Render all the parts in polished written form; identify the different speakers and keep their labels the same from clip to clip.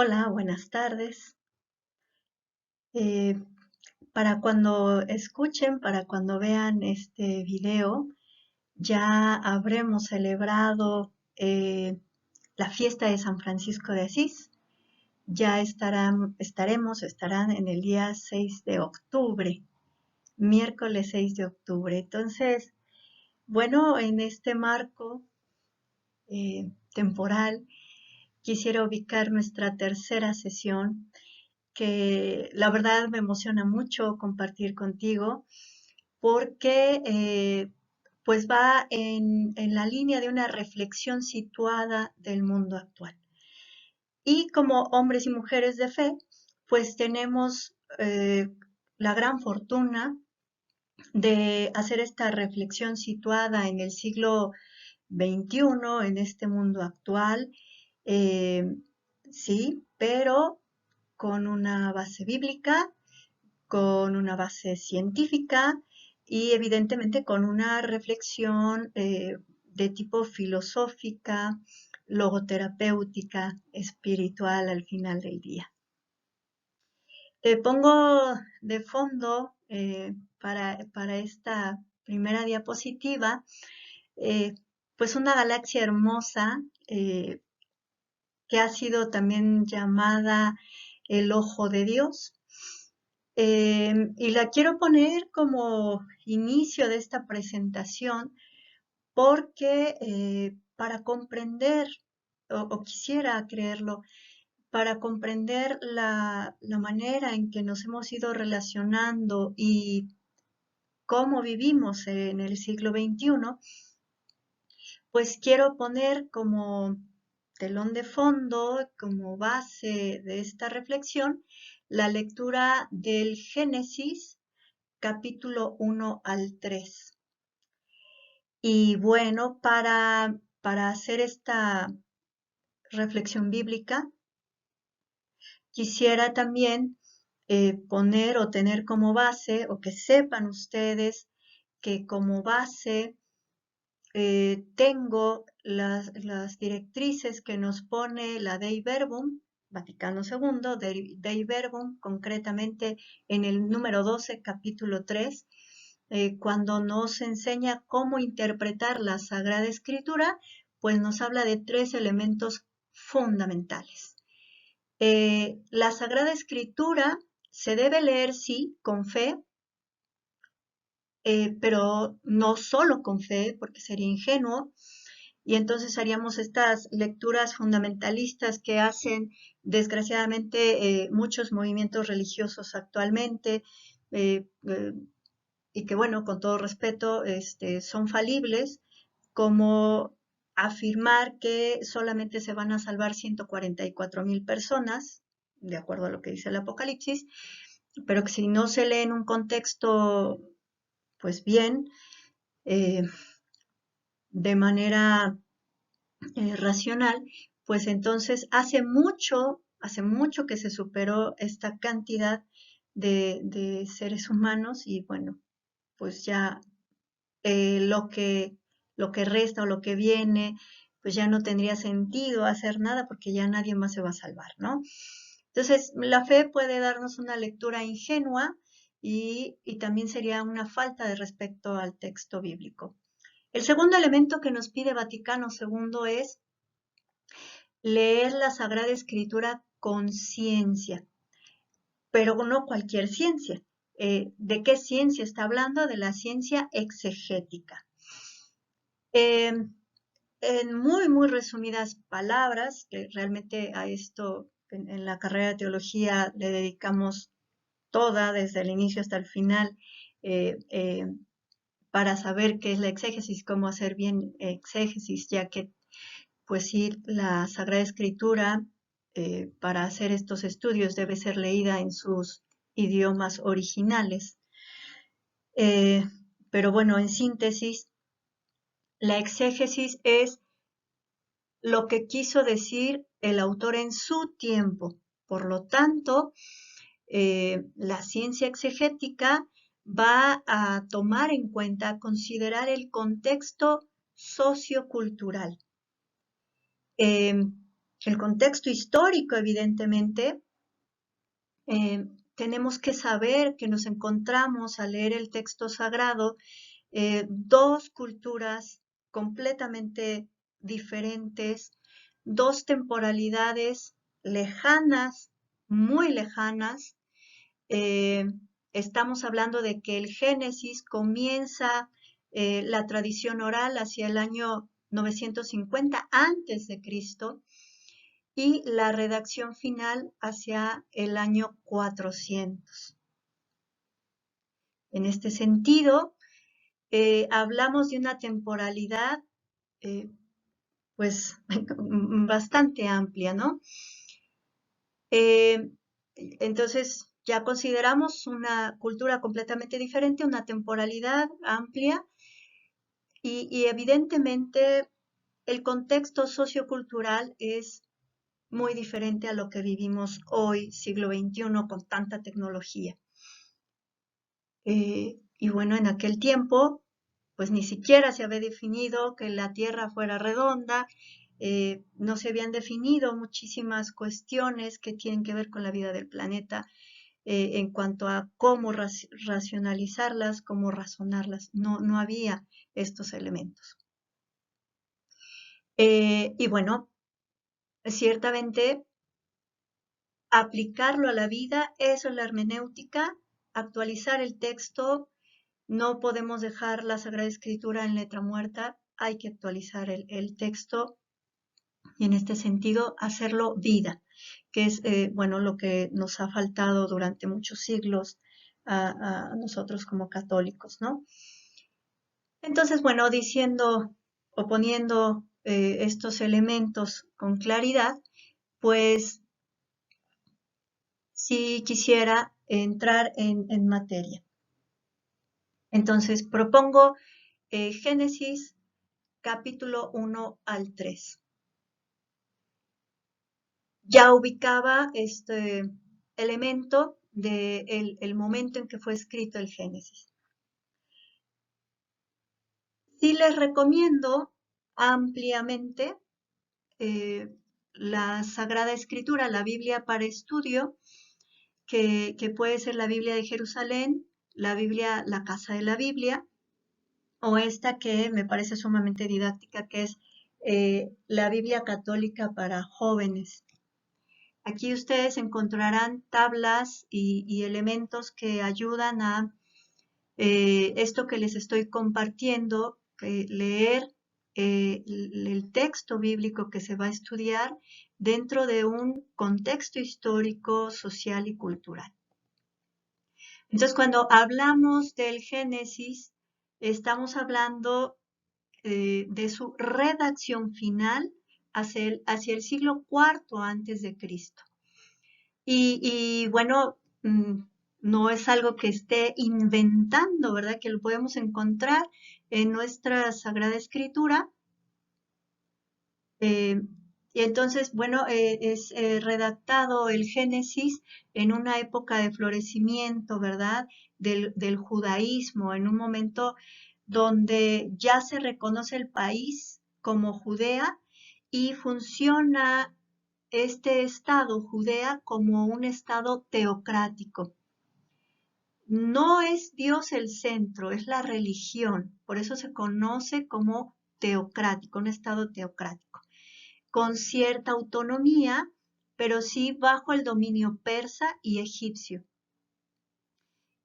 Speaker 1: Hola, buenas tardes. Eh, para cuando escuchen, para cuando vean este video, ya habremos celebrado la fiesta de San Francisco de Asís. Ya estarán en el día 6 de octubre, miércoles 6 de octubre. Entonces, bueno, en este marco temporal, quisiera ubicar nuestra tercera sesión que la verdad me emociona mucho compartir contigo porque pues va en la línea de una reflexión situada del mundo actual. Y como hombres y mujeres de fe, pues tenemos la gran fortuna de hacer esta reflexión situada en el siglo XXI, en este mundo actual, eh, sí, pero con una base bíblica, con una base científica y evidentemente con una reflexión de tipo filosófica, logoterapéutica, espiritual al final del día. Te pongo de fondo para esta primera diapositiva, eh, pues una galaxia hermosa que ha sido también llamada el ojo de Dios. Y la quiero poner como inicio de esta presentación porque para comprender, o quisiera creerlo, para comprender la manera en que nos hemos ido relacionando y cómo vivimos en el siglo XXI, pues quiero poner como telón de fondo, como base de esta reflexión, la lectura del Génesis capítulo 1 al 3. Y bueno, para hacer esta reflexión bíblica, quisiera también poner o tener como base, o que sepan ustedes que como base tengo las directrices que nos pone la Dei Verbum, Vaticano II, Dei Verbum, concretamente en el número 12, capítulo 3, cuando nos enseña cómo interpretar la Sagrada Escritura, pues nos habla de tres elementos fundamentales. La Sagrada Escritura se debe leer, sí, con fe, pero no solo con fe, porque sería ingenuo, y entonces haríamos estas lecturas fundamentalistas que hacen desgraciadamente muchos movimientos religiosos actualmente, eh, eh, y que bueno, con todo respeto, son falibles, como afirmar que solamente se van a salvar 144,000 personas, de acuerdo a lo que dice el Apocalipsis, pero que si no se lee en un contexto, pues bien, eh, de manera racional, pues entonces hace mucho que se superó esta cantidad de seres humanos y bueno, pues ya lo que resta o lo que viene, pues ya no tendría sentido hacer nada porque ya nadie más se va a salvar, ¿no? Entonces, la fe puede darnos una lectura ingenua y también sería una falta de respeto al texto bíblico. El segundo elemento que nos pide Vaticano II es leer la Sagrada Escritura con ciencia, pero no cualquier ciencia. ¿De qué ciencia está hablando? De la ciencia exegética. Eh, en muy resumidas palabras, que realmente a esto en la carrera de teología le dedicamos toda, desde el inicio hasta el final, eh, eh, para saber qué es la exégesis, cómo hacer bien exégesis, ya que pues sí, la Sagrada Escritura para hacer estos estudios debe ser leída en sus idiomas originales. Eh, pero bueno, en síntesis, la exégesis es lo que quiso decir el autor en su tiempo. Por lo tanto, la ciencia exegética va a tomar en cuenta, considerar el contexto sociocultural. el contexto histórico, evidentemente, tenemos que saber que nos encontramos al leer el texto sagrado dos culturas completamente diferentes, dos temporalidades lejanas, muy lejanas. Eh, Estamos hablando de que el Génesis comienza la tradición oral hacia el año 950 antes de Cristo y la redacción final hacia el año 400. En este sentido, hablamos de una temporalidad eh, pues bastante amplia, ¿no? Entonces ya consideramos una cultura completamente diferente, una temporalidad amplia y evidentemente el contexto sociocultural es muy diferente a lo que vivimos hoy, siglo XXI, con tanta tecnología. Y bueno, en aquel tiempo, pues ni siquiera se había definido que la Tierra fuera redonda, no se habían definido muchísimas cuestiones que tienen que ver con la vida del planeta en cuanto a cómo racionalizarlas, cómo razonarlas. No había estos elementos. Y bueno, ciertamente aplicarlo a la vida, eso es la hermenéutica, actualizar el texto. No podemos dejar la Sagrada Escritura en letra muerta, hay que actualizar el texto y en este sentido hacerlo vida, que es bueno lo que nos ha faltado durante muchos siglos a nosotros como católicos, ¿no? Entonces, bueno, diciendo o poniendo estos elementos con claridad, pues sí quisiera entrar en materia. Entonces, propongo Génesis capítulo 1 al 3. Ya ubicaba este elemento del momento en que fue escrito el Génesis. Sí les recomiendo ampliamente la Sagrada Escritura, la Biblia para estudio, que puede ser la Biblia de Jerusalén, la Biblia, la Casa de la Biblia, o esta que me parece sumamente didáctica, que es la Biblia Católica para jóvenes. Aquí ustedes encontrarán tablas y elementos que ayudan a esto que les estoy compartiendo, leer el texto bíblico que se va a estudiar dentro de un contexto histórico, social y cultural. Entonces, cuando hablamos del Génesis, estamos hablando de su redacción final hacia el siglo IV antes de Cristo. Y bueno, no es algo que esté inventando, ¿verdad? Que lo podemos encontrar en nuestra Sagrada Escritura. Y entonces, bueno, es redactado el Génesis en una época de florecimiento, ¿verdad? Del judaísmo, en un momento donde ya se reconoce el país como Judea y funciona este estado, Judea, como un estado teocrático. No es Dios el centro, es la religión. Por eso se conoce como teocrático, un estado teocrático, con cierta autonomía, pero sí bajo el dominio persa y egipcio.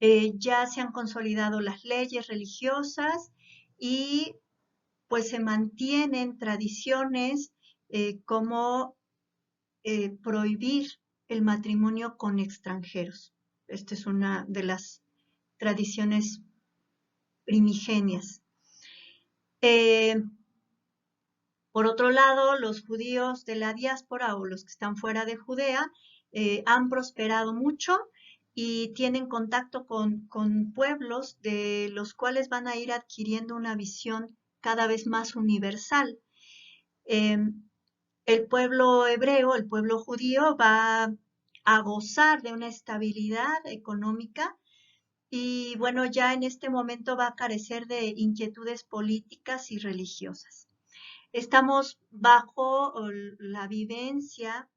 Speaker 1: Ya se han consolidado las leyes religiosas y pues se mantienen tradiciones como prohibir el matrimonio con extranjeros. Esta es una de las tradiciones primigenias. Por otro lado, los judíos de la diáspora o los que están fuera de Judea han prosperado mucho y tienen contacto con pueblos de los cuales van a ir adquiriendo una visión cada vez más universal. El pueblo hebreo, el pueblo judío, va a gozar de una estabilidad económica y bueno, ya en este momento va a carecer de inquietudes políticas y religiosas. Estamos bajo la vivencia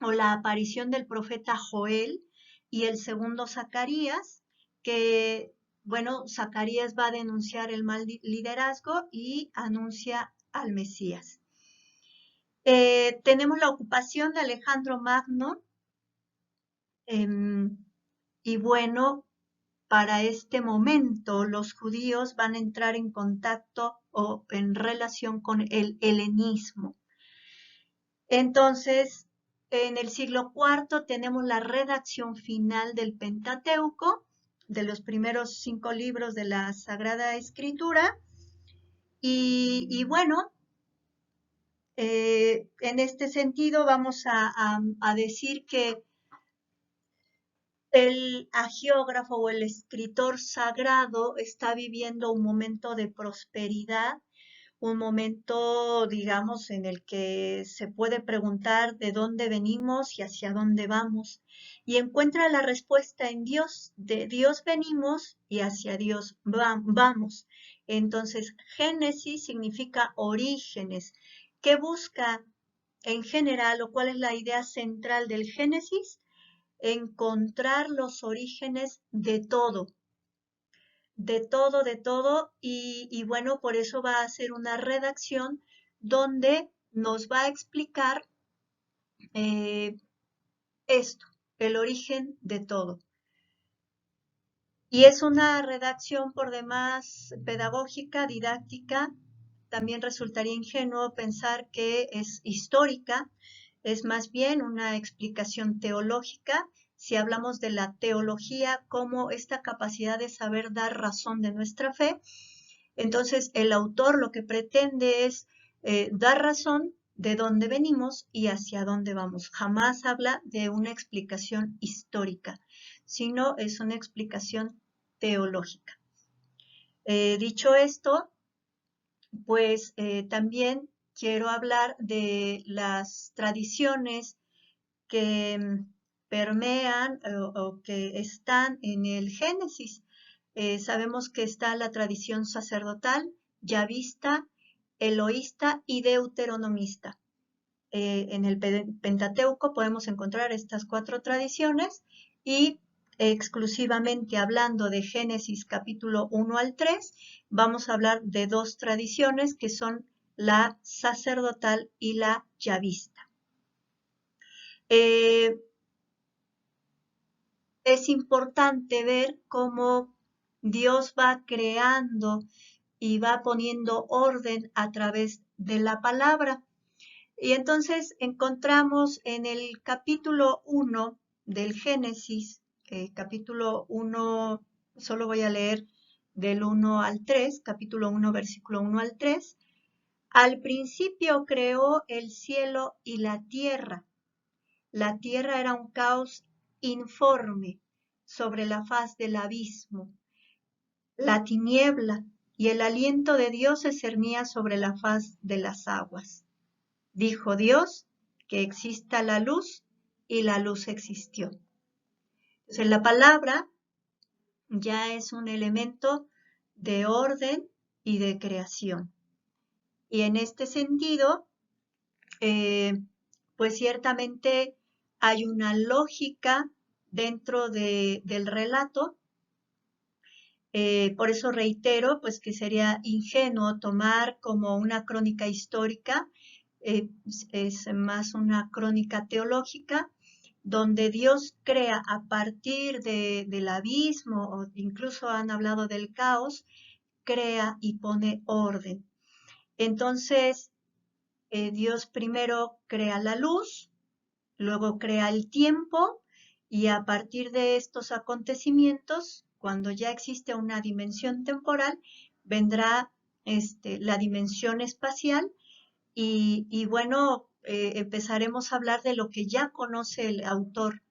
Speaker 1: o la aparición del profeta Joel y el segundo Zacarías, que, bueno, Zacarías va a denunciar el mal liderazgo y anuncia al Mesías. Tenemos la ocupación de Alejandro Magno, y bueno, para este momento los judíos van a entrar en contacto o en relación con el helenismo. Entonces, en el siglo IV tenemos la redacción final del Pentateuco, de los primeros 5 libros de la Sagrada Escritura, y bueno, en este sentido vamos a decir que el agiógrafo o el escritor sagrado está viviendo un momento de prosperidad, un momento, digamos, en el que se puede preguntar de dónde venimos y hacia dónde vamos, y encuentra la respuesta en Dios. De Dios venimos y hacia Dios vamos. Entonces, Génesis significa orígenes. ¿Qué busca en general o cuál es la idea central del Génesis? Encontrar los orígenes de todo, y bueno, por eso va a ser una redacción donde nos va a explicar esto, el origen de todo. Y es una redacción por demás pedagógica, didáctica. También resultaría ingenuo pensar que es histórica, es más bien una explicación teológica. Si hablamos de la teología como esta capacidad de saber dar razón de nuestra fe, entonces el autor lo que pretende es dar razón de dónde venimos y hacia dónde vamos. Jamás habla de una explicación histórica, sino es una explicación teológica. Dicho esto, pues también quiero hablar de las tradiciones que permean o que están en el Génesis. Sabemos que está la tradición sacerdotal, yavista, eloísta y deuteronomista. En el Pentateuco podemos encontrar estas 4 tradiciones, y exclusivamente hablando de Génesis capítulo 1 al 3, vamos a hablar de 2 tradiciones que son la sacerdotal y la yavista. Es importante ver cómo Dios va creando y va poniendo orden a través de la palabra. Y entonces encontramos en el capítulo 1 del Génesis, capítulo 1, solo voy a leer del 1 al 3, capítulo 1, versículo 1 al 3. Al principio creó el cielo y la tierra. La tierra era un caos informe sobre la faz del abismo. La tiniebla y el aliento de Dios se cernía sobre la faz de las aguas. Dijo Dios que exista la luz, y la luz existió. Entonces, la palabra ya es un elemento de orden y de creación. Y en este sentido, pues ciertamente hay una lógica dentro del relato. Por eso reitero, pues que sería ingenuo tomar como una crónica histórica, es más una crónica teológica, donde Dios crea a partir del abismo, o incluso han hablado del caos, crea y pone orden. Entonces, Dios primero crea la luz, luego crea el tiempo, y a partir de estos acontecimientos, cuando ya existe una dimensión temporal, vendrá la dimensión espacial, y bueno, empezaremos a hablar de lo que ya conoce el autor,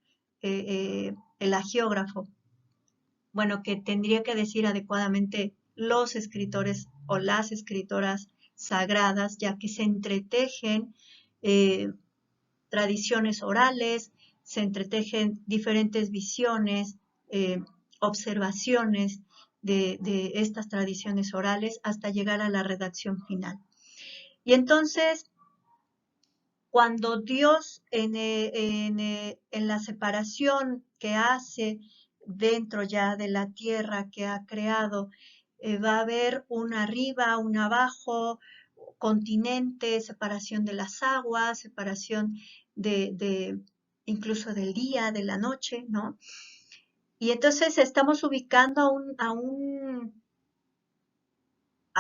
Speaker 1: el agiógrafo. Bueno, que tendría que decir adecuadamente los escritores o las escritoras sagradas, ya que se entretejen tradiciones orales, se entretejen diferentes visiones, observaciones de estas tradiciones orales hasta llegar a la redacción final. Y entonces, cuando Dios en la separación que hace dentro ya de la tierra que ha creado, va a haber un arriba, un abajo, continente, separación de las aguas, separación de incluso del día, de la noche, ¿no? Y entonces estamos ubicando a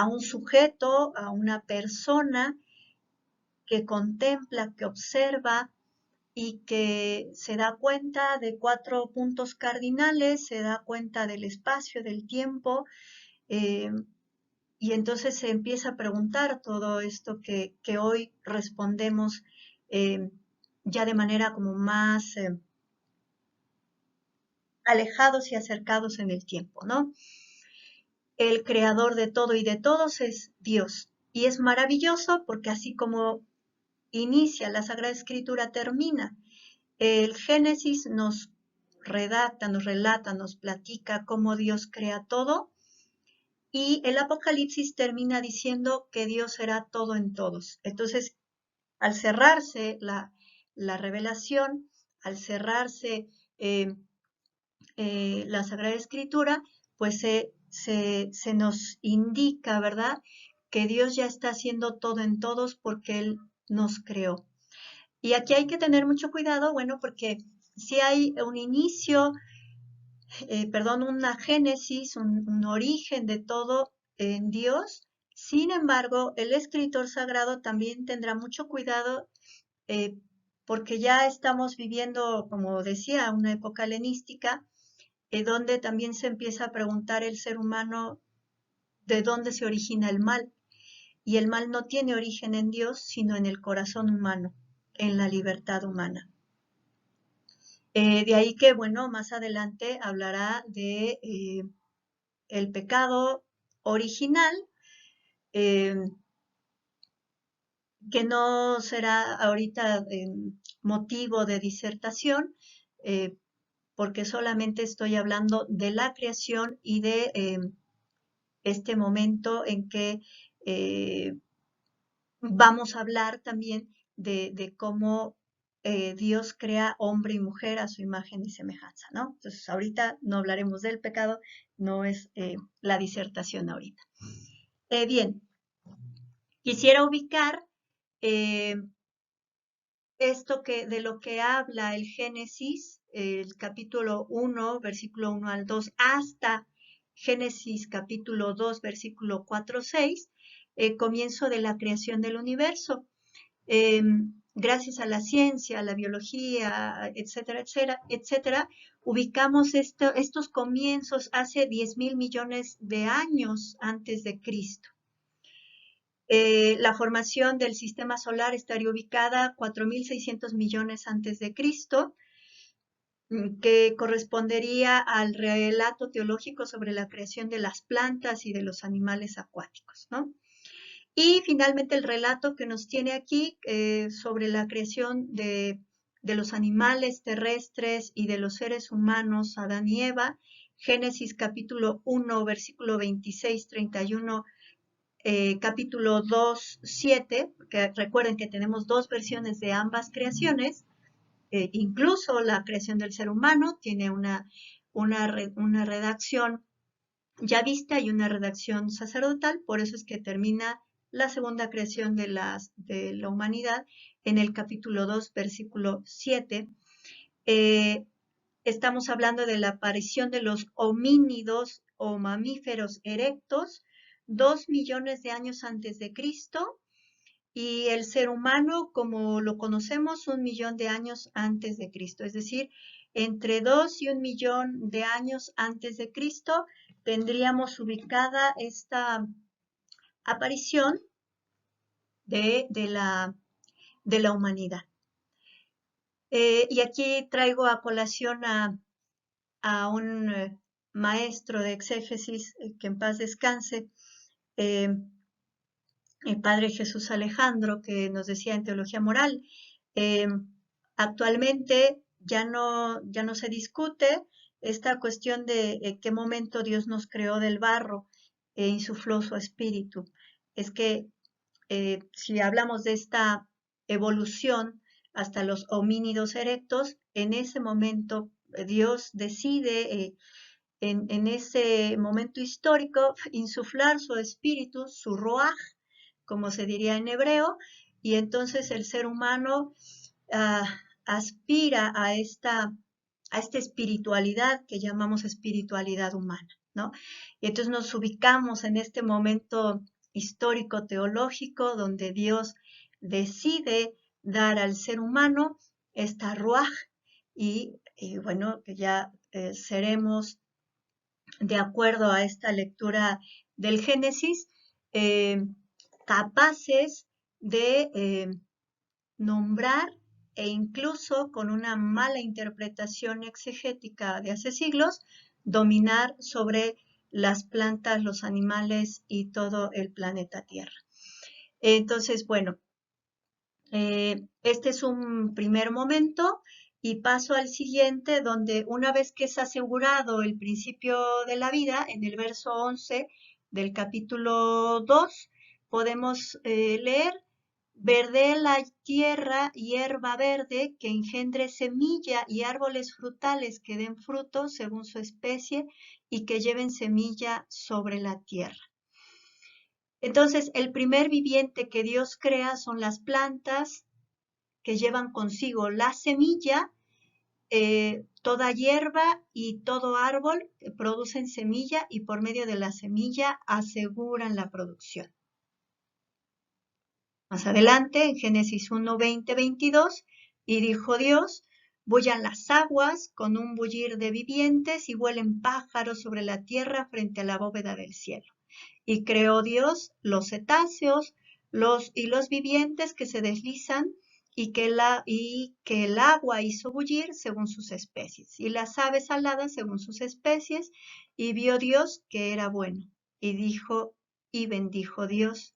Speaker 1: un sujeto, a una persona que contempla, que observa y que se da cuenta de 4 puntos cardinales, se da cuenta del espacio, del tiempo, eh, y entonces se empieza a preguntar todo esto que hoy respondemos eh, ya de manera como más alejados y acercados en el tiempo, ¿no? El creador de todo y de todos es Dios. Y es maravilloso porque así como inicia la Sagrada Escritura, termina. El Génesis nos redacta, nos relata, nos platica cómo Dios crea todo y el Apocalipsis termina diciendo que Dios será todo en todos. Entonces, al cerrarse la revelación, al cerrarse eh, la Sagrada Escritura, pues se nos indica, ¿verdad? Que Dios ya está haciendo todo en todos porque Él nos creó. Y aquí hay que tener mucho cuidado, bueno, porque si hay un inicio, perdón, una génesis, un origen de todo en Dios, sin embargo, el escritor sagrado también tendrá mucho cuidado eh, porque ya estamos viviendo, como decía, una época helenística, donde también se empieza a preguntar el ser humano de dónde se origina el mal. Y el mal no tiene origen en Dios, sino en el corazón humano, en la libertad humana. De ahí que, bueno, más adelante hablará de el pecado original, eh, que no será ahorita motivo de disertación, eh, porque solamente estoy hablando de la creación y de este momento en que eh, vamos a hablar también de cómo Dios crea hombre y mujer a su imagen y semejanza, ¿no? Entonces, ahorita no hablaremos del pecado, no es la disertación ahorita. Bien, quisiera ubicar eh, esto de lo que habla el Génesis, el capítulo 1, versículo 1 al 2, hasta Génesis capítulo 2, versículo 4, 6, comienzo de la creación del universo. Gracias a la ciencia, a la biología, etcétera, etcétera, etcétera, ubicamos estos comienzos hace 10.000 millones de años antes de Cristo. La formación del sistema solar estaría ubicada 4.600 millones antes de Cristo, que correspondería al relato teológico sobre la creación de las plantas y de los animales acuáticos, ¿no? Y finalmente el relato que nos tiene aquí sobre la creación de los animales terrestres y de los seres humanos, Adán y Eva, Génesis capítulo 1, versículo 26, 31, capítulo 2, 7, porque recuerden que tenemos dos versiones de ambas creaciones, incluso la creación del ser humano tiene una redacción ya vista y una redacción sacerdotal, por eso es que termina la segunda creación de la humanidad en el capítulo 2, versículo 7. Eh, Estamos hablando de la aparición de los homínidos o mamíferos erectos 2 millones de años antes de Cristo y el ser humano como lo conocemos 1 millón de años antes de Cristo, es decir, entre 2 y 1 millón de años antes de Cristo tendríamos ubicada esta aparición de, de, la, de la humanidad. Y aquí traigo a colación a un maestro de exégesis, que en paz descanse, eh, el padre Jesús Alejandro, que nos decía en Teología Moral, eh, actualmente ya no se discute esta cuestión de qué momento Dios nos creó del barro e insufló su espíritu. Es que si hablamos de esta evolución hasta los homínidos erectos, en ese momento Dios decide en ese momento histórico insuflar su espíritu, su ruaj, como se diría en hebreo, y entonces el ser humano aspira a esta espiritualidad que llamamos espiritualidad humana, ¿no? Y entonces nos ubicamos en este momento histórico teológico donde Dios decide dar al ser humano esta ruaj y bueno, que ya seremos de acuerdo a esta lectura del Génesis, capaces de nombrar e incluso con una mala interpretación exegética de hace siglos, dominar sobre las plantas, los animales y todo el planeta Tierra. Entonces, bueno, este es un primer momento y paso al siguiente, donde una vez que es asegurado el principio de la vida, en el verso 11 del capítulo 2, podemos leer: verde la tierra, hierba verde, que engendre semilla y árboles frutales que den fruto según su especie y que lleven semilla sobre la tierra. Entonces, el primer viviente que Dios crea son las plantas que llevan consigo la semilla. Toda hierba y todo árbol producen semilla y por medio de la semilla aseguran la producción. Más adelante, en Génesis 1, 20, 22, y dijo Dios: bullan las aguas con un bullir de vivientes y vuelen pájaros sobre la tierra frente a la bóveda del cielo. Y creó Dios los cetáceos los vivientes que se deslizan y que el agua hizo bullir según sus especies, y las aves aladas según sus especies, y vio Dios que era bueno. Y dijo y bendijo Dios: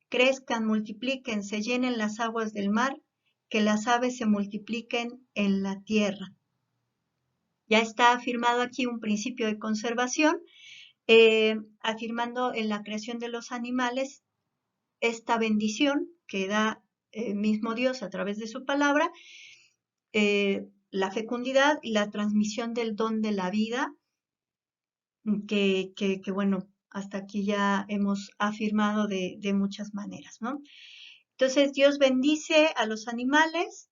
Speaker 1: crezcan, multiplíquense, llenen las aguas del mar, que las aves se multipliquen en la tierra. Ya está afirmado aquí un principio de conservación, afirmando en la creación de los animales esta bendición que da el mismo Dios a través de su palabra, la fecundidad y la transmisión del don de la vida, que bueno, hasta aquí ya hemos afirmado de muchas maneras, ¿no? Entonces Dios bendice a los animales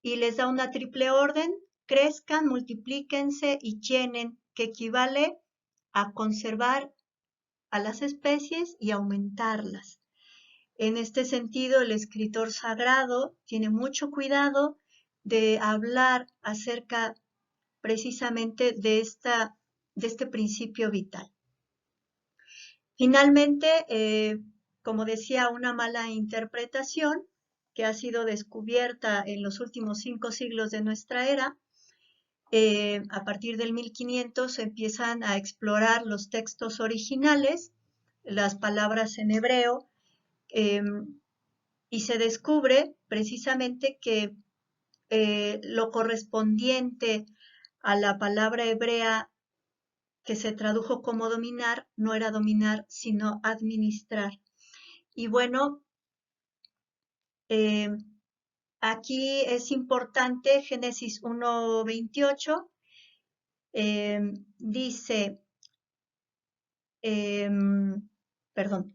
Speaker 1: y les da una triple orden: crezcan, multiplíquense y llenen, que equivale a conservar a las especies y aumentarlas. En este sentido, el escritor sagrado tiene mucho cuidado de hablar acerca precisamente de este principio vital. Finalmente, como decía, una mala interpretación que ha sido descubierta en los últimos 5 siglos de nuestra era. A partir del 1500 se empiezan a explorar los textos originales, las palabras en hebreo, y se descubre precisamente que lo correspondiente a la palabra hebrea que se tradujo como dominar no era dominar, sino administrar. Y bueno, aquí es importante Génesis 1:28, dice, perdón,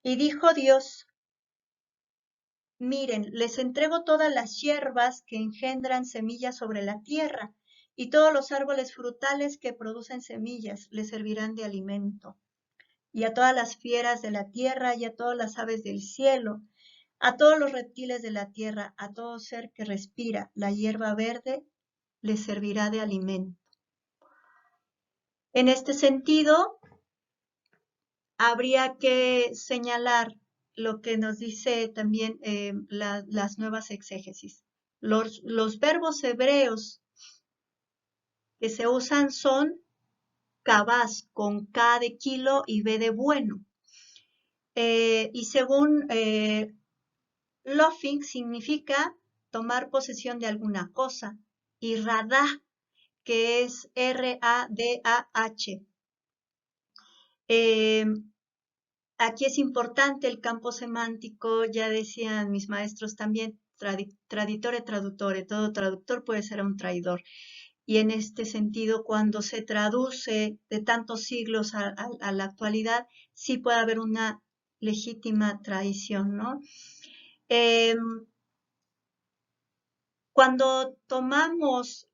Speaker 1: y dijo Dios: miren, les entrego todas las hierbas que engendran semillas sobre la tierra, y todos los árboles frutales que producen semillas les servirán de alimento. Y a todas las fieras de la tierra, y a todas las aves del cielo, a todos los reptiles de la tierra, a todo ser que respira la hierba verde, les servirá de alimento. En este sentido, habría que señalar lo que nos dice también las nuevas exégesis. Los verbos hebreos que se usan son kabaz, con K de kilo y B de bueno. Y según Löffing, significa tomar posesión de alguna cosa, y radah, que es R-A-D-A-H. Aquí es importante el campo semántico, ya decían mis maestros también, traditore, traductore, todo traductor puede ser un traidor. Y en este sentido, cuando se traduce de tantos siglos a la actualidad, sí puede haber una legítima traición, ¿no? Eh, Cuando tomamos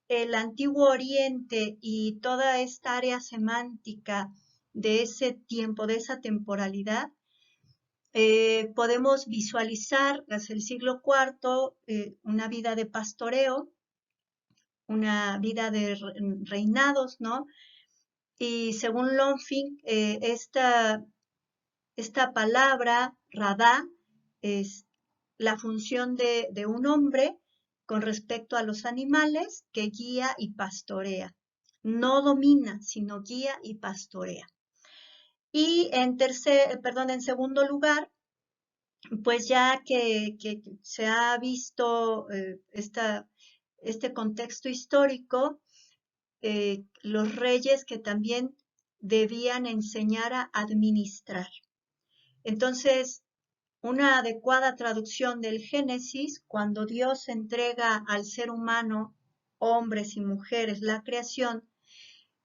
Speaker 1: el Antiguo Oriente y toda esta área semántica de ese tiempo, de esa temporalidad, podemos visualizar hacia el siglo IV una vida de pastoreo, una vida de reinados, ¿no? Y según Lonfink, esta palabra, radá, es la función de un hombre con respecto a los animales que guía y pastorea. No domina, sino guía y pastorea. Y en segundo lugar, pues ya que se ha visto este contexto histórico, los reyes que también debían enseñar a administrar. Entonces, una adecuada traducción del Génesis, cuando Dios entrega al ser humano, hombres y mujeres, la creación,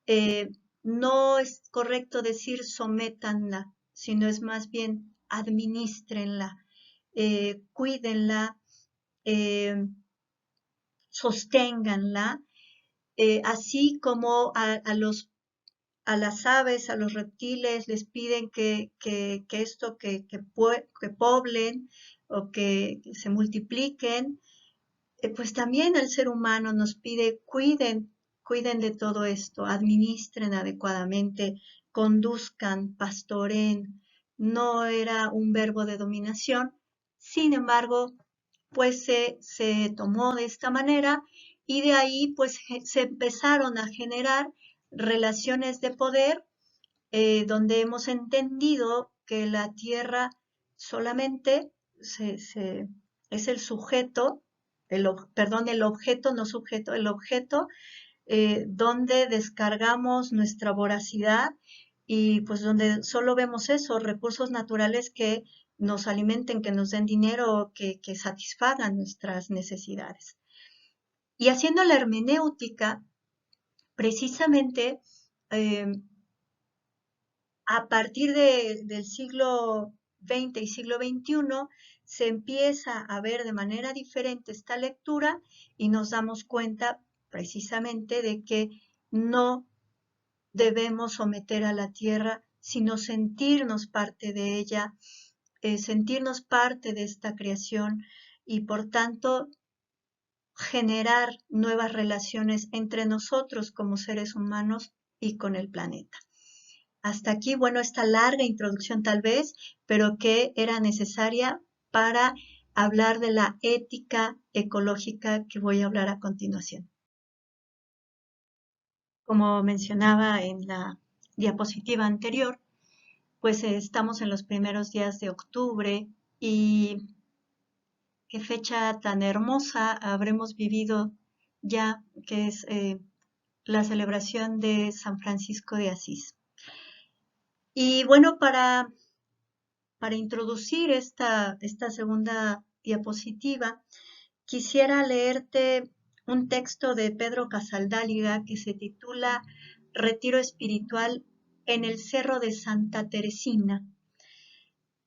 Speaker 1: eh, no es correcto decir sométanla, sino es más bien administrenla, cuídenla, eh, sosténganla, así como a las aves, a los reptiles, les piden que poblen o que se multipliquen, pues también el ser humano nos pide cuiden de todo esto, administren adecuadamente, conduzcan, pastoreen. No era un verbo de dominación, sin embargo, pues se tomó de esta manera y de ahí pues se empezaron a generar relaciones de poder donde hemos entendido que la tierra solamente es el sujeto, el objeto, no sujeto, el objeto donde descargamos nuestra voracidad y pues donde solo vemos eso, recursos naturales que nos alimenten, que nos den dinero, que satisfagan nuestras necesidades. Y haciendo la hermenéutica, precisamente a partir del siglo XX y siglo XXI se empieza a ver de manera diferente esta lectura y nos damos cuenta precisamente de que no debemos someter a la tierra, sino sentirnos parte de ella, sentirnos parte de esta creación y por tanto generar nuevas relaciones entre nosotros como seres humanos y con el planeta. Hasta aquí, bueno, esta larga introducción tal vez, pero que era necesaria para hablar de la ética ecológica que voy a hablar a continuación. Como mencionaba en la diapositiva anterior, pues estamos en los primeros días de octubre y qué fecha tan hermosa habremos vivido ya, que es la celebración de San Francisco de Asís. Y bueno, para introducir esta segunda diapositiva, quisiera leerte un texto de Pedro Casaldáliga que se titula Retiro espiritual en el Cerro de Santa Teresina.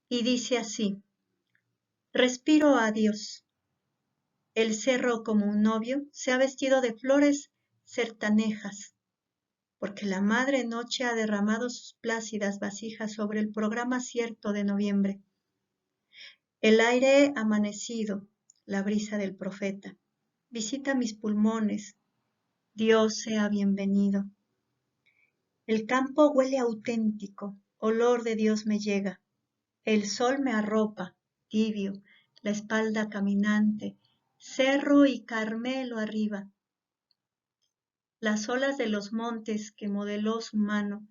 Speaker 1: Y dice así: respiro a Dios. El cerro como un novio se ha vestido de flores sertanejas, porque la madre noche ha derramado sus plácidas vasijas sobre el programa cierto de noviembre. El aire amanecido, la brisa del profeta, visita mis pulmones, Dios sea bienvenido. El campo huele auténtico, olor de Dios me llega, el sol me arropa, tibio, la espalda caminante, cerro y Carmelo arriba. Las olas de los montes que modeló su mano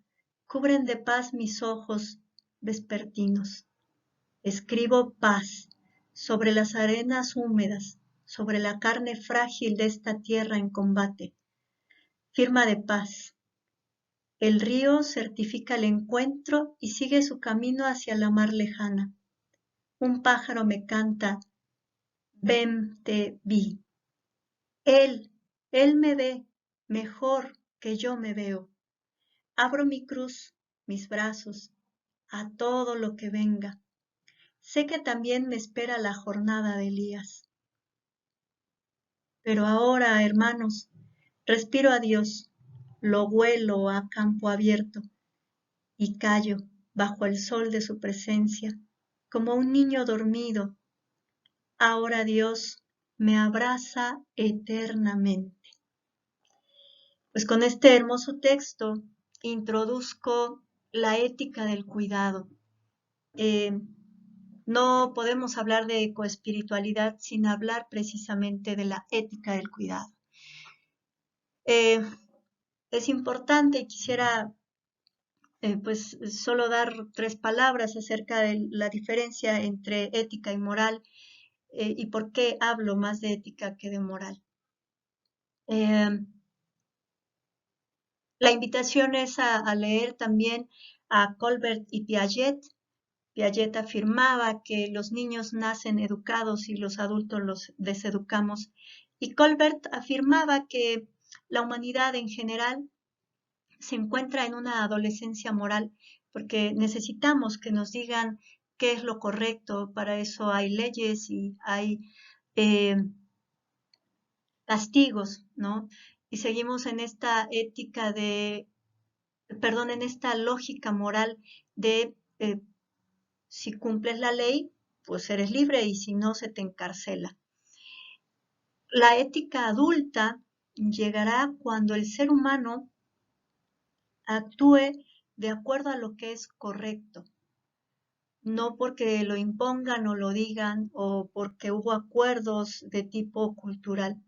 Speaker 1: cubren de paz mis ojos vespertinos. Escribo paz sobre las arenas húmedas, sobre la carne frágil de esta tierra en combate. Firma de paz. El río certifica el encuentro y sigue su camino hacia la mar lejana. Un pájaro me canta, ven, te vi. Él me ve mejor que yo me veo. Abro mi cruz, mis brazos, a todo lo que venga. Sé que también me espera la jornada de Elías. Pero ahora, hermanos, respiro a Dios, lo huelo a campo abierto y callo bajo el sol de su presencia, como un niño dormido. Ahora Dios me abraza eternamente. Pues con este hermoso texto introduzco la ética del cuidado. Eh, no podemos hablar de ecoespiritualidad sin hablar precisamente de la ética del cuidado. Es importante y quisiera pues solo dar 3 palabras acerca de la diferencia entre ética y moral y por qué hablo más de ética que de moral. La invitación es a leer también a Colbert y Piaget. Piaget afirmaba que los niños nacen educados y los adultos los deseducamos. Y Colbert afirmaba que la humanidad en general se encuentra en una adolescencia moral porque necesitamos que nos digan qué es lo correcto. Para eso hay leyes y hay eh, castigos, ¿no? Y seguimos en esta ética en esta lógica moral de si cumples la ley, pues eres libre y si no, se te encarcela. La ética adulta llegará cuando el ser humano actúe de acuerdo a lo que es correcto, no porque lo impongan o lo digan o porque hubo acuerdos de tipo cultural,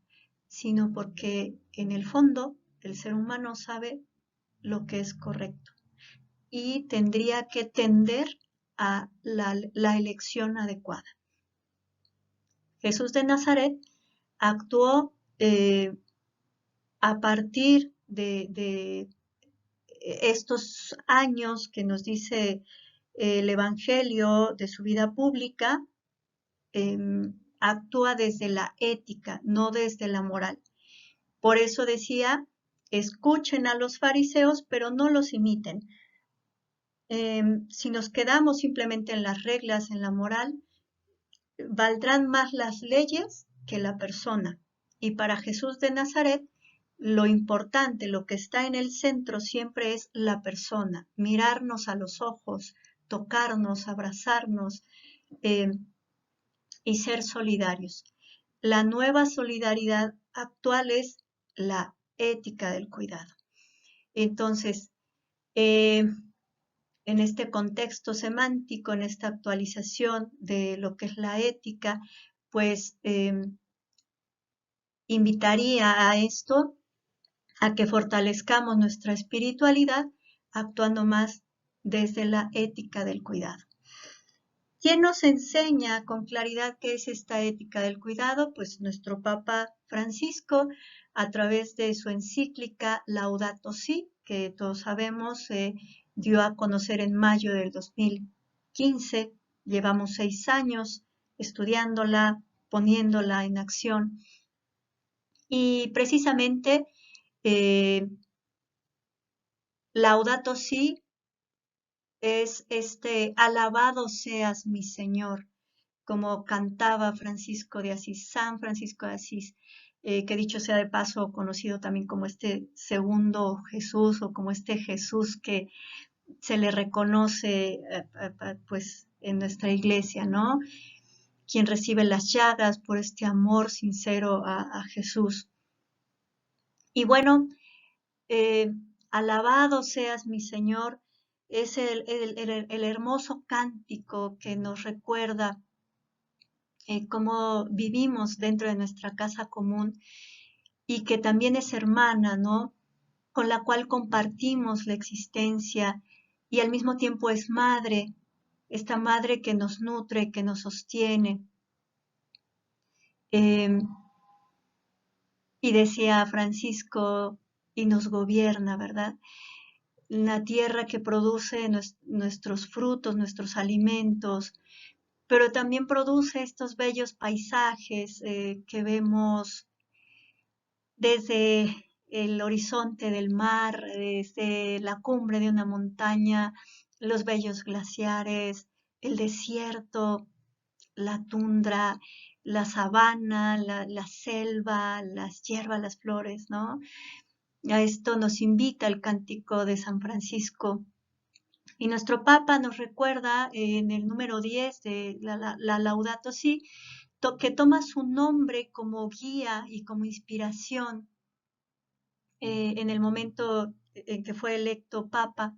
Speaker 1: sino porque en el fondo el ser humano sabe lo que es correcto y tendría que tender a la elección adecuada. Jesús de Nazaret actuó a partir de estos años que nos dice el Evangelio de su vida pública, actúa desde la ética, no desde la moral. Por eso decía, escuchen a los fariseos, pero no los imiten. Si nos quedamos simplemente en las reglas, en la moral, valdrán más las leyes que la persona. Y para Jesús de Nazaret, lo importante, lo que está en el centro siempre es la persona, mirarnos a los ojos, tocarnos, abrazarnos y ser solidarios. La nueva solidaridad actual es la ética del cuidado. Entonces, en este contexto semántico, en esta actualización de lo que es la ética, pues invitaría a esto, a que fortalezcamos nuestra espiritualidad actuando más desde la ética del cuidado. ¿Quién nos enseña con claridad qué es esta ética del cuidado? Pues nuestro Papa Francisco, a través de su encíclica Laudato Si, que todos sabemos dio a conocer en mayo del 2015. Llevamos 6 años estudiándola, poniéndola en acción. Y precisamente Laudato Si es alabado seas mi Señor, como cantaba Francisco de Asís, San Francisco de Asís, que dicho sea de paso, conocido también como este segundo Jesús o como este Jesús que se le reconoce pues en nuestra iglesia, ¿no? Quien recibe las llagas por este amor sincero a Jesús. Y bueno, alabado seas mi Señor, es el hermoso cántico que nos recuerda cómo vivimos dentro de nuestra casa común y que también es hermana, ¿no? Con la cual compartimos la existencia y al mismo tiempo es madre, esta madre que nos nutre, que nos sostiene. Y decía Francisco, y nos gobierna, ¿verdad? la tierra que produce nuestros frutos, nuestros alimentos, pero también produce estos bellos paisajes que vemos desde el horizonte del mar, desde la cumbre de una montaña, los bellos glaciares, el desierto, la tundra, la sabana, la selva, las hierbas, las flores, ¿no? A esto nos invita el cántico de San Francisco. Y nuestro Papa nos recuerda en el número 10 de la Laudato Si, que toma su nombre como guía y como inspiración en el momento en que fue electo Papa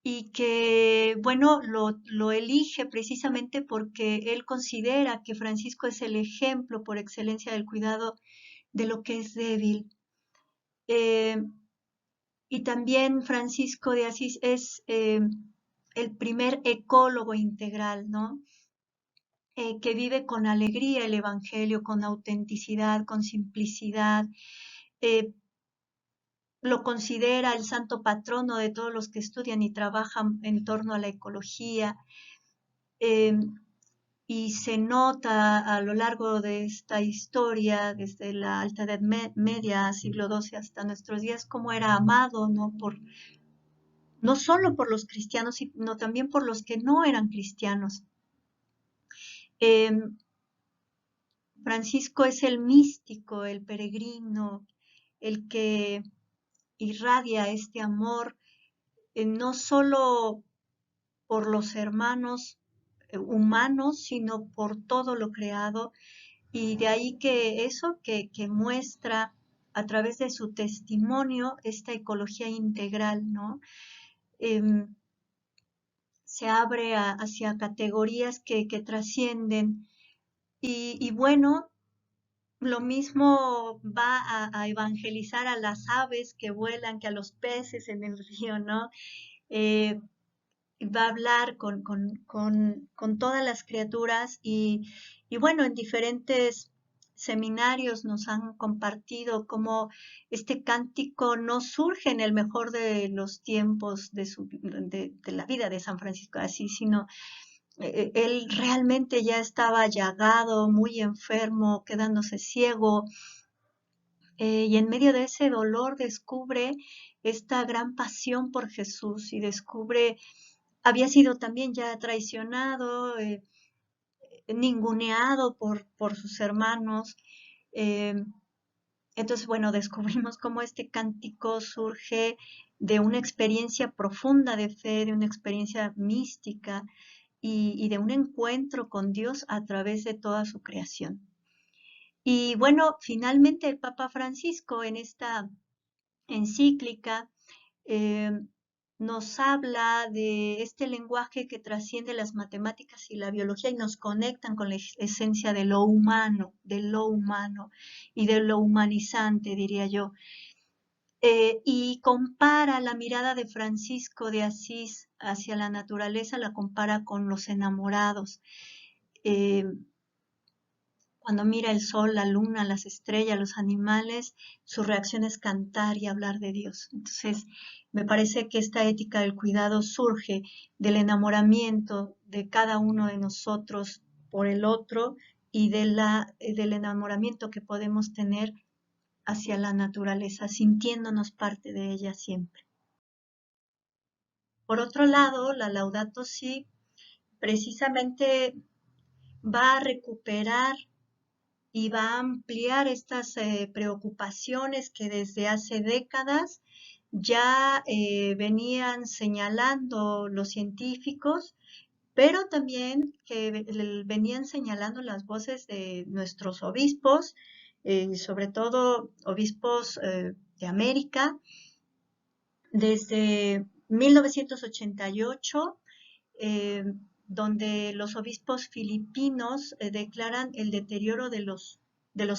Speaker 1: y que, bueno, lo elige precisamente porque él considera que Francisco es el ejemplo por excelencia del cuidado de lo que es débil. Eh, y también Francisco de Asís es el primer ecólogo integral, ¿no? Que vive con alegría el Evangelio, con autenticidad, con simplicidad. Eh, lo considera el santo patrono de todos los que estudian y trabajan en torno a la ecología. Eh, y se nota a lo largo de esta historia, desde la Alta Edad Media, siglo XII hasta nuestros días, cómo era amado, ¿no? No solo por los cristianos, sino también por los que no eran cristianos. Eh, Francisco es el místico, el peregrino, el que irradia este amor, no solo por los hermanos humanos, sino por todo lo creado. Y de ahí que eso que muestra a través de su testimonio esta ecología integral, ¿no? Eh, se abre hacia categorías que trascienden. Y bueno, lo mismo va a evangelizar a las aves que vuelan, que a los peces en el río, ¿no? Eh, va a hablar con todas las criaturas y bueno, en diferentes seminarios nos han compartido cómo este cántico no surge en el mejor de los tiempos de la vida de San Francisco de Asís, sino él realmente ya estaba llagado, muy enfermo, quedándose ciego, y en medio de ese dolor descubre esta gran pasión por Jesús y descubre, había sido también ya traicionado, ninguneado por sus hermanos. eh, entonces, bueno, descubrimos cómo este cántico surge de una experiencia profunda de fe, de una experiencia mística y de un encuentro con Dios a través de toda su creación. Y bueno, finalmente el Papa Francisco en esta encíclica eh, nos habla de este lenguaje que trasciende las matemáticas y la biología y nos conectan con la esencia de lo humano y de lo humanizante, diría yo. Y compara la mirada de Francisco de Asís hacia la naturaleza, la compara con los enamorados. Eh, Cuando mira el sol, la luna, las estrellas, los animales, su reacción es cantar y hablar de Dios. Entonces, me parece que esta ética del cuidado surge del enamoramiento de cada uno de nosotros por el otro y del enamoramiento que podemos tener hacia la naturaleza, sintiéndonos parte de ella siempre. Por otro lado, la Laudato Si precisamente va a recuperar y va a ampliar estas preocupaciones que desde hace décadas ya venían señalando los científicos, pero también que venían señalando las voces de nuestros obispos, sobre todo obispos de América, desde 1988, eh, donde los obispos filipinos declaran el deterioro de los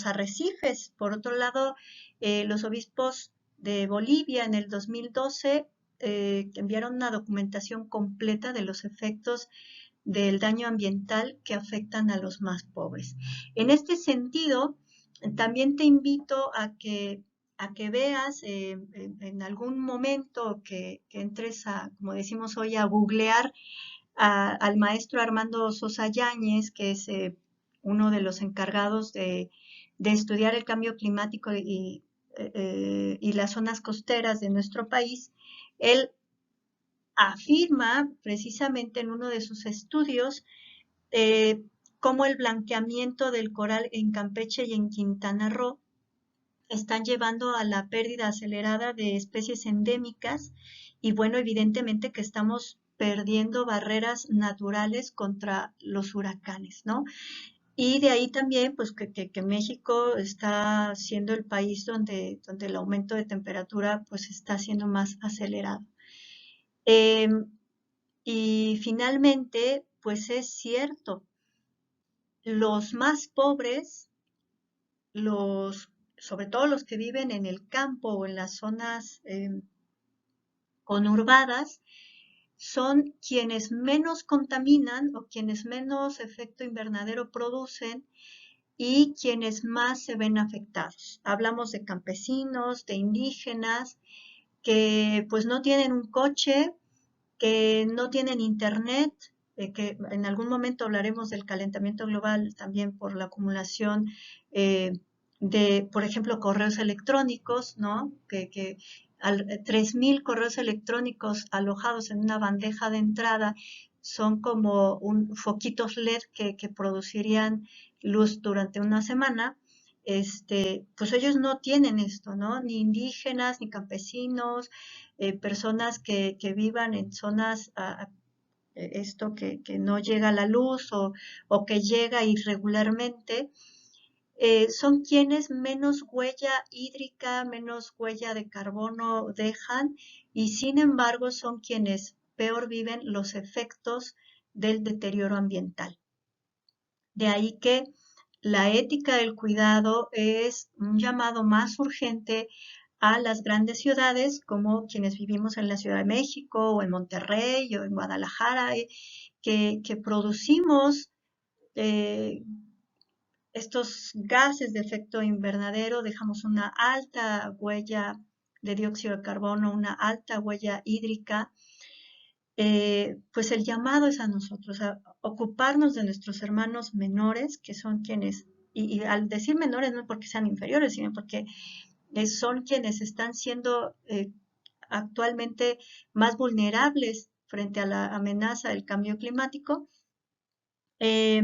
Speaker 1: arrecifes. Por otro lado, los obispos de Bolivia en el 2012 enviaron una documentación completa de los efectos del daño ambiental que afectan a los más pobres. En este sentido, también te invito a que veas en algún momento que entres a, como decimos hoy, a googlear al maestro Armando Sosa Yáñez, que es uno de los encargados de estudiar el cambio climático y las zonas costeras de nuestro país. Él afirma precisamente en uno de sus estudios eh, cómo el blanqueamiento del coral en Campeche y en Quintana Roo están llevando a la pérdida acelerada de especies endémicas y bueno, evidentemente que estamos perdiendo barreras naturales contra los huracanes, ¿no? Y de ahí también, pues, que México está siendo el país donde el aumento de temperatura, pues, está siendo más acelerado. Eh, y finalmente, pues es cierto, los más pobres, sobre todo los que viven en el campo o en las zonas conurbadas, son quienes menos contaminan o quienes menos efecto invernadero producen y quienes más se ven afectados. Hablamos de campesinos, de indígenas, que pues no tienen un coche, que no tienen internet, que en algún momento hablaremos del calentamiento global también por la acumulación de, por ejemplo, correos electrónicos, ¿no? Que 3.000 correos electrónicos alojados en una bandeja de entrada son como foquitos LED que producirían luz durante una semana. Pues ellos no tienen esto, ¿no? Ni indígenas, ni campesinos, personas que vivan en zonas, esto que no llega la luz o que llega irregularmente, son quienes menos huella hídrica, menos huella de carbono dejan y sin embargo son quienes peor viven los efectos del deterioro ambiental. De ahí que la ética del cuidado es un llamado más urgente a las grandes ciudades, como quienes vivimos en la Ciudad de México o en Monterrey o en Guadalajara, que producimos eh, estos gases de efecto invernadero, dejamos una alta huella de dióxido de carbono, una alta huella hídrica. Pues el llamado es a nosotros, a ocuparnos de nuestros hermanos menores, que son quienes, y al decir menores no porque sean inferiores, sino porque son quienes están siendo actualmente más vulnerables frente a la amenaza del cambio climático. Eh,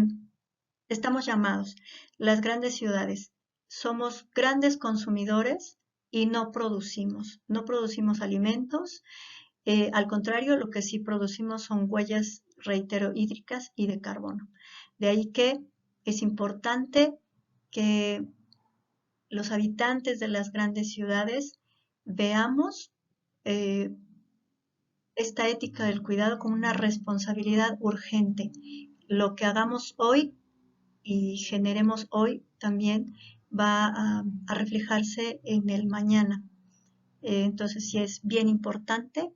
Speaker 1: Estamos llamados, las grandes ciudades, somos grandes consumidores y no producimos alimentos, al contrario, lo que sí producimos son huellas, reitero, hídricas y de carbono. De ahí que es importante que los habitantes de las grandes ciudades veamos eh, esta ética del cuidado como una responsabilidad urgente. Lo que hagamos hoy y generemos hoy también va a reflejarse en el mañana. Entonces sí es bien importante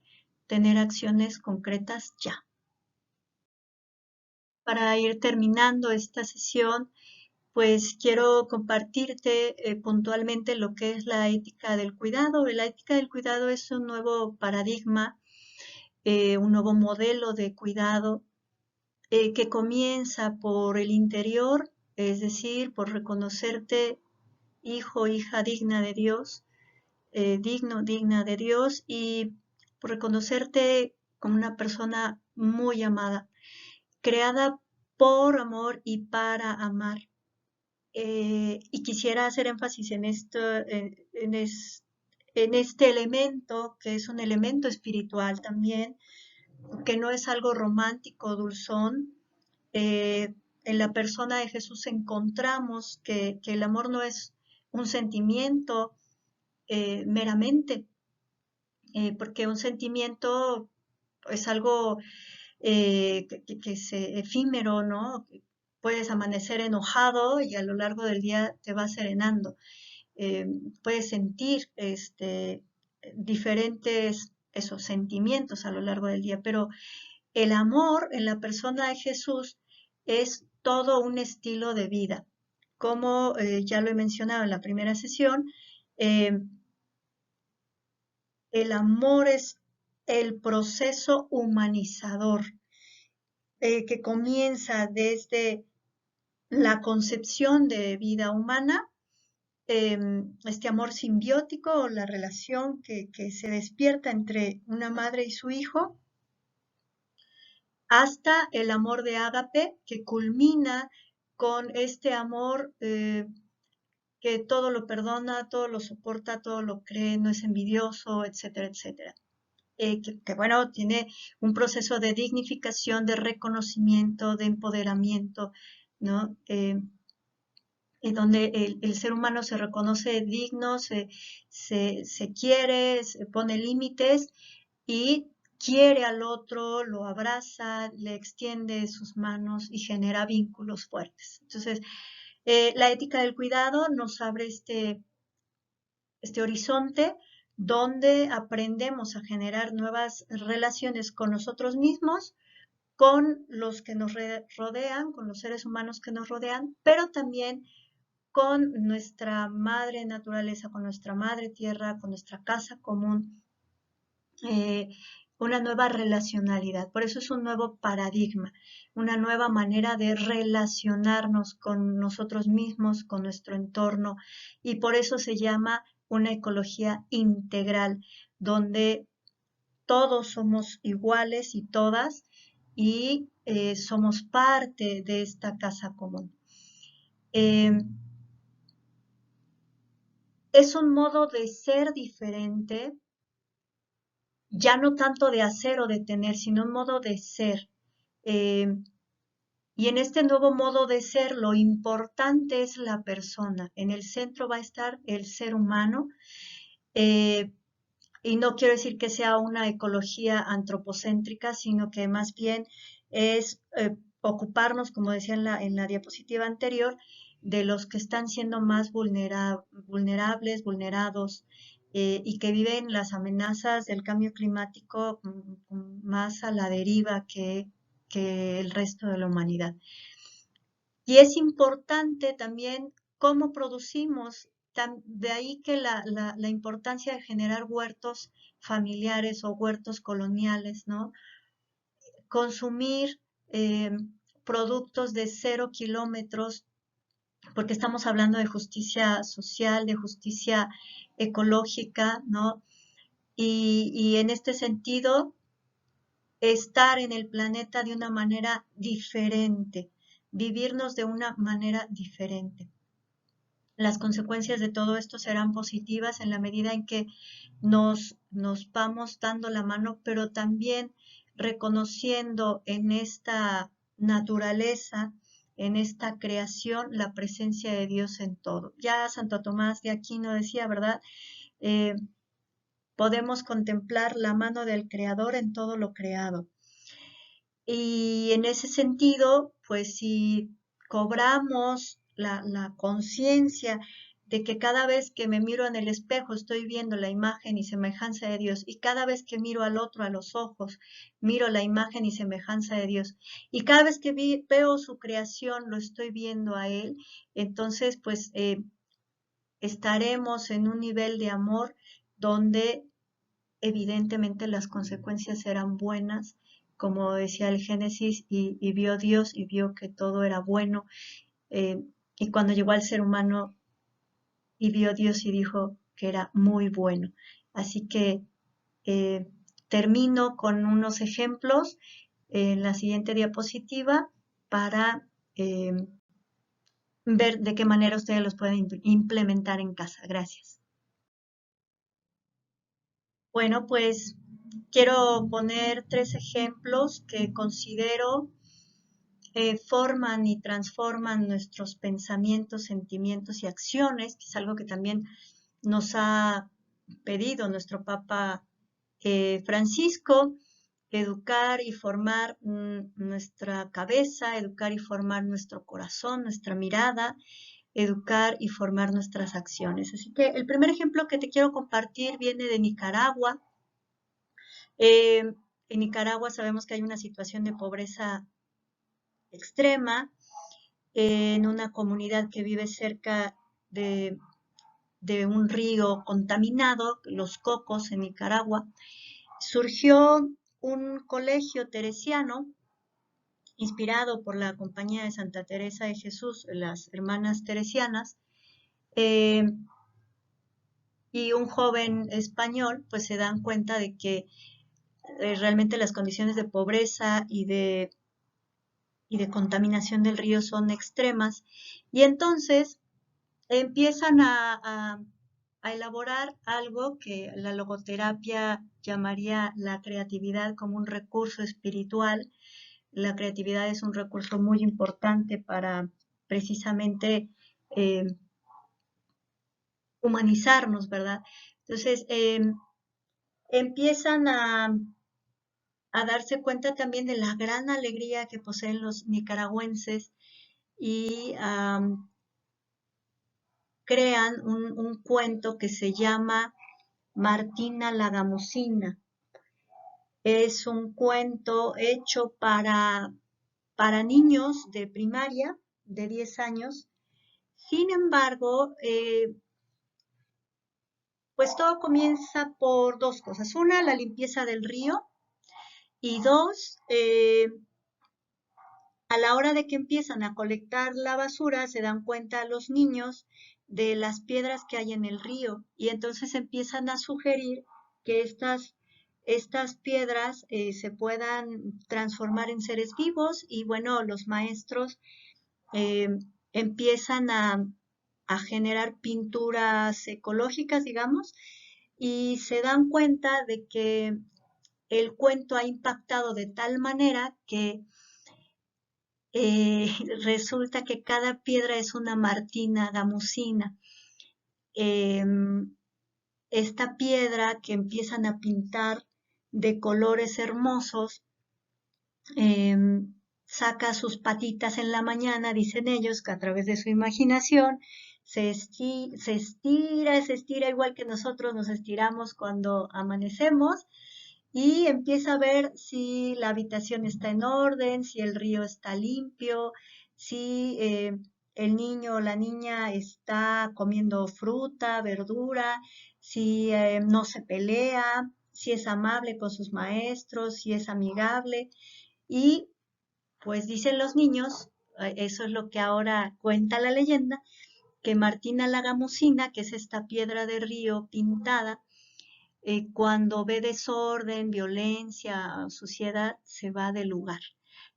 Speaker 1: tener acciones concretas ya. Para ir terminando esta sesión, pues quiero compartirte puntualmente lo que es la ética del cuidado. La ética del cuidado es un nuevo paradigma, un nuevo modelo de cuidado que comienza por el interior, es decir, por reconocerte hijo, hija digna de Dios, digna de Dios y por reconocerte como una persona muy amada, creada por amor y para amar. Y quisiera hacer énfasis en este elemento, que es un elemento espiritual también, que no es algo romántico, dulzón. Eh, en la persona de Jesús encontramos que el amor no es un sentimiento meramente, porque un sentimiento es algo que es efímero, ¿no? Puedes amanecer enojado y a lo largo del día te vas serenando. Eh, Puedes sentir diferentes esos sentimientos a lo largo del día, pero el amor en la persona de Jesús es todo un estilo de vida. Como ya lo he mencionado en la primera sesión, eh, el amor es el proceso humanizador que comienza desde la concepción de vida humana, este amor simbiótico o la relación que se despierta entre una madre y su hijo, hasta el amor de ágape, que culmina con este amor que todo lo perdona, todo lo soporta, todo lo cree, no es envidioso, etcétera, etcétera. Bueno, tiene un proceso de dignificación, de reconocimiento, de empoderamiento, ¿no? En donde el ser humano se reconoce digno, se quiere, se pone límites y quiere al otro, lo abraza, le extiende sus manos y genera vínculos fuertes. Entonces, la ética del cuidado nos abre este horizonte donde aprendemos a generar nuevas relaciones con nosotros mismos, con los que nos rodean, con los seres humanos que nos rodean, pero también con nuestra madre naturaleza, con nuestra madre tierra, con nuestra casa común, eh, una nueva relacionalidad. Por eso es un nuevo paradigma, una nueva manera de relacionarnos con nosotros mismos, con nuestro entorno, y por eso se llama una ecología integral, donde todos somos iguales y todas, y somos parte de esta casa común. Es un modo de ser diferente, ya no tanto de hacer o de tener, sino un modo de ser. Eh, y en este nuevo modo de ser, lo importante es la persona. En el centro va a estar el ser humano. Eh, y no quiero decir que sea una ecología antropocéntrica, sino que más bien es ocuparnos, como decía en la diapositiva anterior, de los que están siendo más vulnerables, vulnerados, y que viven las amenazas del cambio climático más a la deriva que el resto de la humanidad. Y es importante también cómo producimos, de ahí que la importancia de generar huertos familiares o huertos coloniales, ¿no? Consumir productos de 0 kilómetros, porque estamos hablando de justicia social, de justicia ecológica, ¿no? Y en este sentido, estar en el planeta de una manera diferente, vivirnos de una manera diferente. Las consecuencias de todo esto serán positivas en la medida en que nos vamos dando la mano, pero también reconociendo en esta naturaleza, en esta creación, la presencia de Dios en todo. Ya Santo Tomás de Aquino decía, ¿verdad? Eh, podemos contemplar la mano del Creador en todo lo creado. Y en ese sentido, pues si cobramos la conciencia de que cada vez que me miro en el espejo estoy viendo la imagen y semejanza de Dios, y cada vez que miro al otro a los ojos, miro la imagen y semejanza de Dios, y cada vez que veo su creación lo estoy viendo a Él, entonces pues estaremos en un nivel de amor donde evidentemente las consecuencias serán buenas, como decía el Génesis, y vio Dios y vio que todo era bueno. eh, y cuando llegó al ser humano y vio Dios y dijo que era muy bueno. Así que eh, termino con unos ejemplos en la siguiente diapositiva para ver de qué manera ustedes los pueden implementar en casa. Gracias. Bueno, pues quiero poner 3 ejemplos que considero forman y transforman nuestros pensamientos, sentimientos y acciones, que es algo que también nos ha pedido nuestro Papa Francisco, educar y formar nuestra cabeza, educar y formar nuestro corazón, nuestra mirada, educar y formar nuestras acciones. Así que el primer ejemplo que te quiero compartir viene de Nicaragua. En Nicaragua sabemos que hay una situación de pobreza extrema en una comunidad que vive cerca de de un río contaminado, Los Cocos, en Nicaragua, surgió un colegio teresiano inspirado por la Compañía de Santa Teresa de Jesús, las Hermanas Teresianas, eh, y un joven español, pues se dan cuenta de que realmente las condiciones de pobreza y de contaminación del río son extremas, y entonces empiezan a elaborar algo que la logoterapia llamaría la creatividad como un recurso espiritual. La creatividad es un recurso muy importante para precisamente eh, humanizarnos, ¿verdad? Entonces, empiezan a darse cuenta también de la gran alegría que poseen los nicaragüenses y crean un cuento que se llama Martina la Gamusina. Es un cuento hecho para niños de primaria de 10 años. Sin embargo, pues todo comienza por dos cosas. Una, la limpieza del río, y dos, a la hora de que empiezan a colectar la basura, se dan cuenta los niños de las piedras que hay en el río, y entonces empiezan a sugerir que estas piedras se puedan transformar en seres vivos, y bueno, los maestros eh, empiezan a generar pinturas ecológicas, digamos, y se dan cuenta de que el cuento ha impactado de tal manera que resulta que cada piedra es una Martina gamusina. Eh, esta piedra que empiezan a pintar de colores hermosos, eh, saca sus patitas en la mañana, dicen ellos, que a través de su imaginación se estira igual que nosotros nos estiramos cuando amanecemos, y empieza a ver si la habitación está en orden, si el río está limpio, si el niño o la niña está comiendo fruta, verdura, si no se pelea, si es amable con sus maestros, si es amigable. Y pues dicen los niños, eso es lo que ahora cuenta la leyenda, que Martina la Gamusina, que es esta piedra de río pintada, cuando ve desorden, violencia, suciedad, se va del lugar.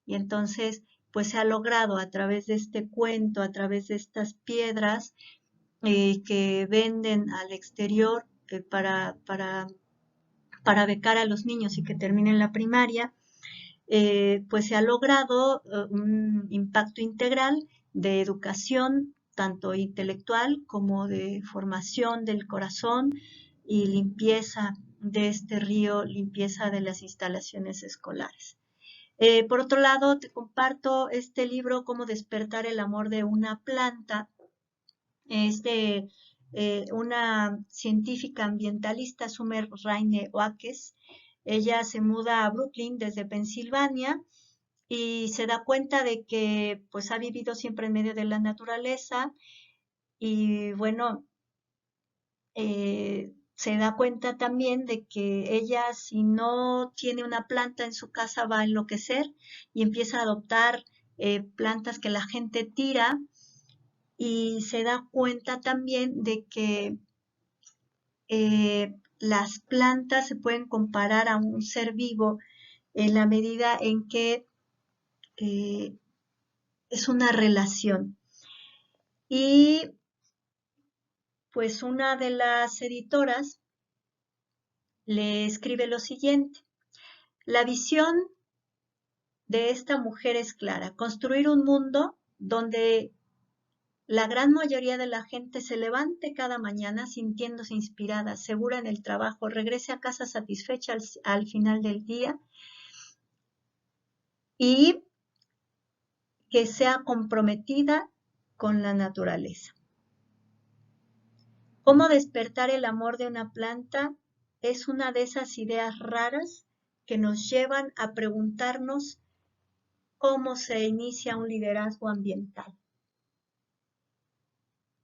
Speaker 1: Y entonces, pues se ha logrado a través de este cuento, a través de estas piedras que venden al exterior para becar a los niños y que terminen la primaria, pues se ha logrado un impacto integral de educación, tanto intelectual como de formación del corazón y limpieza de este río, limpieza de las instalaciones escolares. Por otro lado, te comparto este libro, Cómo despertar el amor de una planta. Es de una científica ambientalista, Summer Raine Oakes. Ella se muda a Brooklyn desde Pensilvania y se da cuenta de que pues ha vivido siempre en medio de la naturaleza, y bueno, se da cuenta también de que ella, si no tiene una planta en su casa, va a enloquecer, y empieza a adoptar plantas que la gente tira, y se da cuenta también de que las plantas se pueden comparar a un ser vivo en la medida en que eh, es una relación. Y pues una de las editoras le escribe lo siguiente: la visión de esta mujer es clara: construir un mundo donde la gran mayoría de la gente se levante cada mañana sintiéndose inspirada, segura en el trabajo, regrese a casa satisfecha al final del día, y que sea comprometida con la naturaleza. Cómo despertar el amor de una planta es una de esas ideas raras que nos llevan a preguntarnos cómo se inicia un liderazgo ambiental.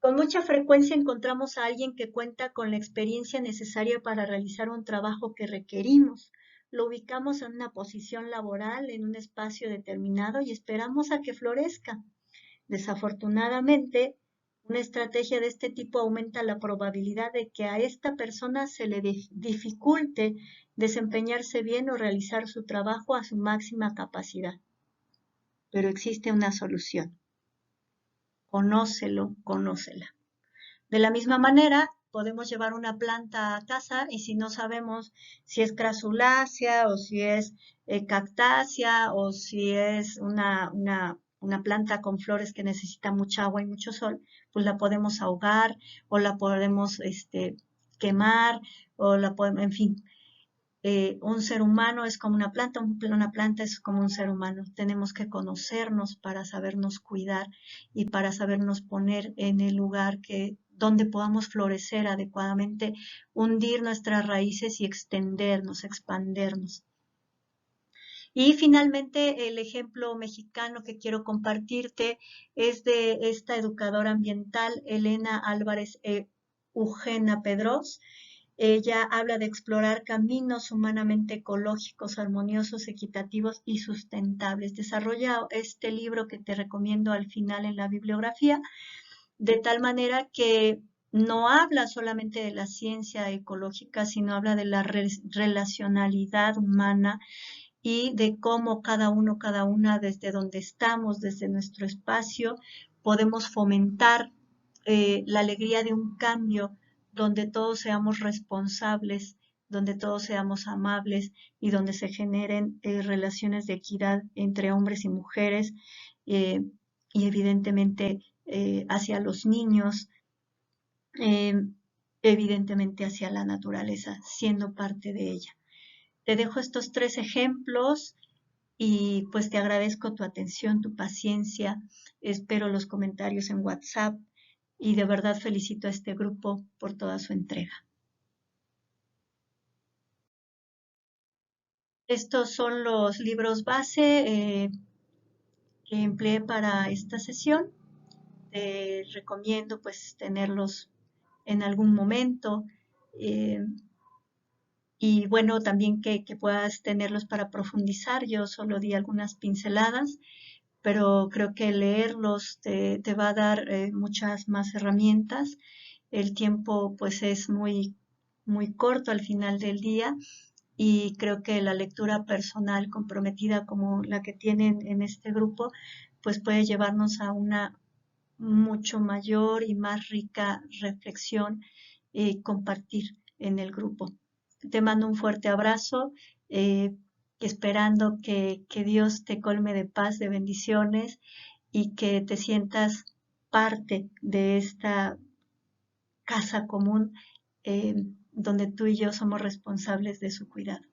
Speaker 1: Con mucha frecuencia encontramos a alguien que cuenta con la experiencia necesaria para realizar un trabajo que requerimos. Lo ubicamos en una posición laboral, en un espacio determinado y esperamos a que florezca. Desafortunadamente, una estrategia de este tipo aumenta la probabilidad de que a esta persona se le dificulte desempeñarse bien o realizar su trabajo a su máxima capacidad. Pero existe una solución. Conócelo, conócela. De la misma manera, podemos llevar una planta a casa y si no sabemos si es crasulaceae o si es cactácea o si es una planta con flores que necesita mucha agua y mucho sol, pues la podemos ahogar o la podemos quemar o la podemos, en fin. Un ser humano es como una planta es como un ser humano. Tenemos que conocernos para sabernos cuidar y para sabernos poner en el lugar donde podamos florecer adecuadamente, hundir nuestras raíces y extendernos, expandernos. Y finalmente, el ejemplo mexicano que quiero compartirte es de esta educadora ambiental, Elena Álvarez Eugenia Pedros. Ella habla de explorar caminos humanamente ecológicos, armoniosos, equitativos y sustentables. Desarrolla este libro que te recomiendo al final en la bibliografía, de tal manera que no habla solamente de la ciencia ecológica, sino habla de la relacionalidad humana y de cómo cada uno, cada una, desde donde estamos, desde nuestro espacio, podemos fomentar la alegría de un cambio donde todos seamos responsables, donde todos seamos amables y donde se generen relaciones de equidad entre hombres y mujeres eh, y evidentemente hacia los niños, eh, evidentemente hacia la naturaleza, siendo parte de ella. Te dejo estos 3 ejemplos y pues te agradezco tu atención, tu paciencia, espero los comentarios en WhatsApp y de verdad felicito a este grupo por toda su entrega. Estos son los libros base que empleé para esta sesión. Te recomiendo pues tenerlos en algún momento eh, y bueno, también que puedas tenerlos para profundizar. Yo solo di algunas pinceladas, pero creo que leerlos te va a dar muchas más herramientas. El tiempo pues es muy corto al final del día y creo que la lectura personal comprometida como la que tienen en este grupo pues puede llevarnos a una mucho mayor y más rica reflexión y compartir en el grupo. Te mando un fuerte abrazo, esperando que Dios te colme de paz, de bendiciones y que te sientas parte de esta casa común donde tú y yo somos responsables de su cuidado.